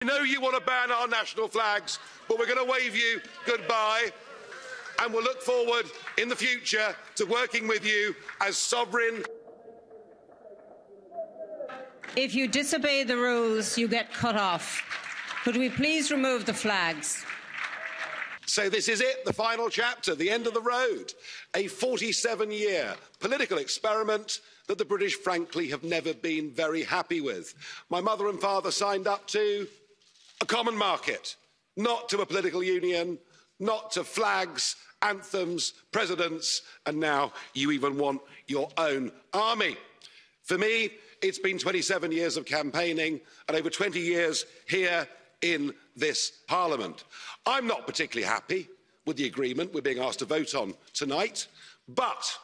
I know you want to ban our national flags, but we're going to wave you goodbye, and we'll look forward in the future to working with you as sovereign. If you disobey the rules, you get cut off. Could we please remove the flags? So this is it, the final chapter, the end of the road. A 47-year political experiment that the British, frankly, have never been very happy with. My mother and father signed up to a common market, not to a political union, not to flags, anthems, presidents, and now you even want your own army. For me, it's been 27 years of campaigning and over 20 years here in this Parliament. I'm not particularly happy with the agreement we're being asked to vote on tonight, but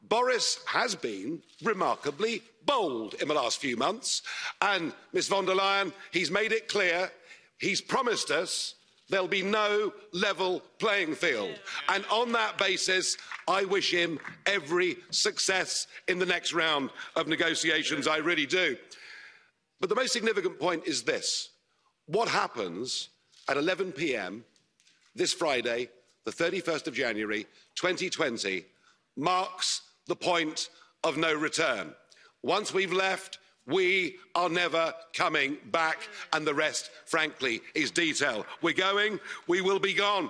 Boris has been remarkably bold in the last few months, and Ms von der Leyen, he's made it clear, he's promised us there'll be no level playing field. And on that basis, I wish him every success in the next round of negotiations, I really do. But the most significant point is this. What happens at 11 p.m. this Friday, the 31st of January 2020, marks the point of no return. Once we've left, we are never coming back, and the rest, frankly, is detail. We're going, we will be gone.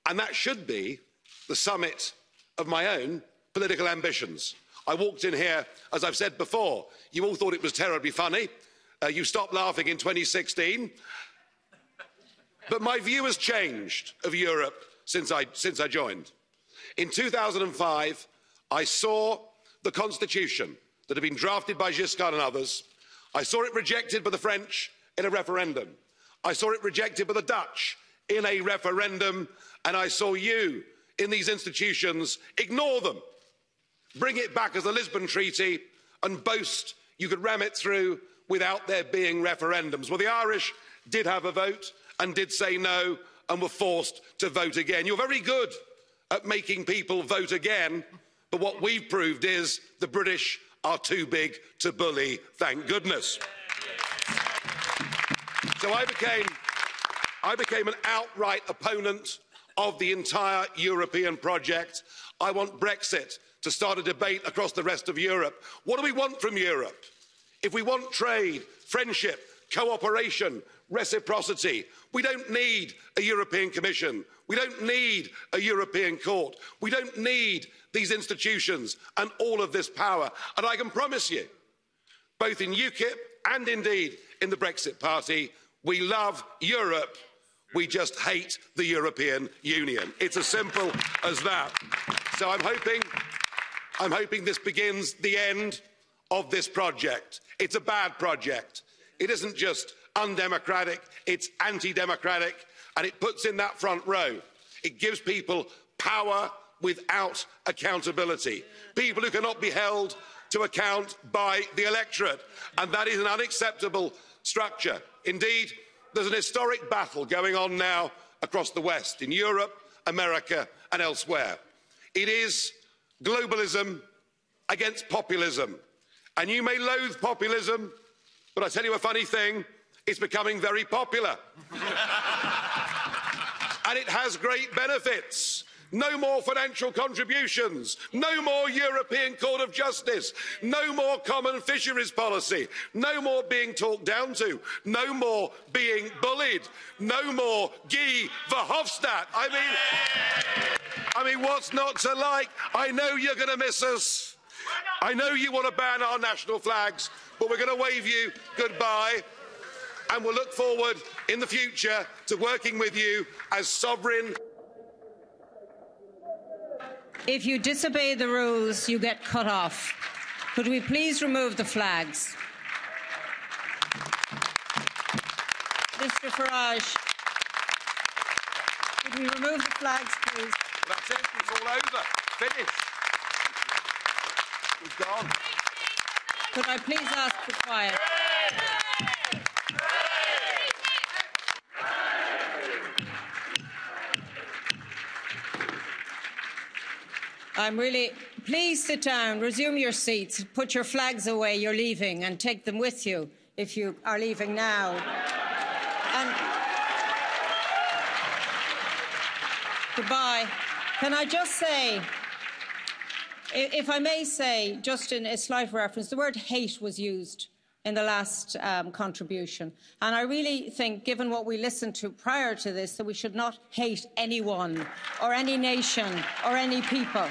And that should be the summit of my own political ambitions. I walked in here, as I've said before, you all thought it was terribly funny. You stopped laughing in 2016. But my view has changed of Europe since I joined. In 2005, I saw the constitution that had been drafted by Giscard and others. I saw it rejected by the French in a referendum. I saw it rejected by the Dutch in a referendum. And I saw you in these institutions ignore them, bring it back as the Lisbon Treaty and boast you could ram it through without there being referendums. Well, the Irish did have a vote and did say no and were forced to vote again. You're very good at making people vote again, but what we've proved is the British are too big to bully, thank goodness. So I became an outright opponent of the entire European project. I want Brexit to start a debate across the rest of Europe. What do we want from Europe? If we want trade, friendship, cooperation, reciprocity, we don't need a European Commission. We don't need a European Court. We don't need these institutions and all of this power. And I can promise you, both in UKIP and indeed in the Brexit Party, we love Europe. We just hate the European Union. It's as simple as that. So I'm hoping this begins the end of this project. It's a bad project. It isn't just undemocratic, it's anti-democratic, and it puts in that front row. It gives people power without accountability. People who cannot be held to account by the electorate, and that is an unacceptable structure. Indeed, there's an historic battle going on now across the West, in Europe, America, and elsewhere. It is globalism against populism. And you may loathe populism, but I tell you a funny thing, it's becoming very popular. And it has great benefits. No more financial contributions, no more European Court of Justice, no more common fisheries policy, no more being talked down to, no more being bullied, no more Guy Verhofstadt. I mean, what's not to like? I know you're going to miss us. I know you want to ban our national flags, but we're going to wave you goodbye, and we'll look forward in the future to working with you as sovereign. If you disobey the rules, you get cut off. Could we please remove the flags? Mr Farage, could we remove the flags, please? Well, that's it. It's all over. Finished. We've gone. Could I please ask for quiet? Please sit down, resume your seats, put your flags away, you're leaving, and take them with you if you are leaving now. And goodbye. Can I just say, if I may say, just in a slight reference, the word hate was used in the last contribution. And I really think, given what we listened to prior to this, that we should not hate anyone or any nation or any people.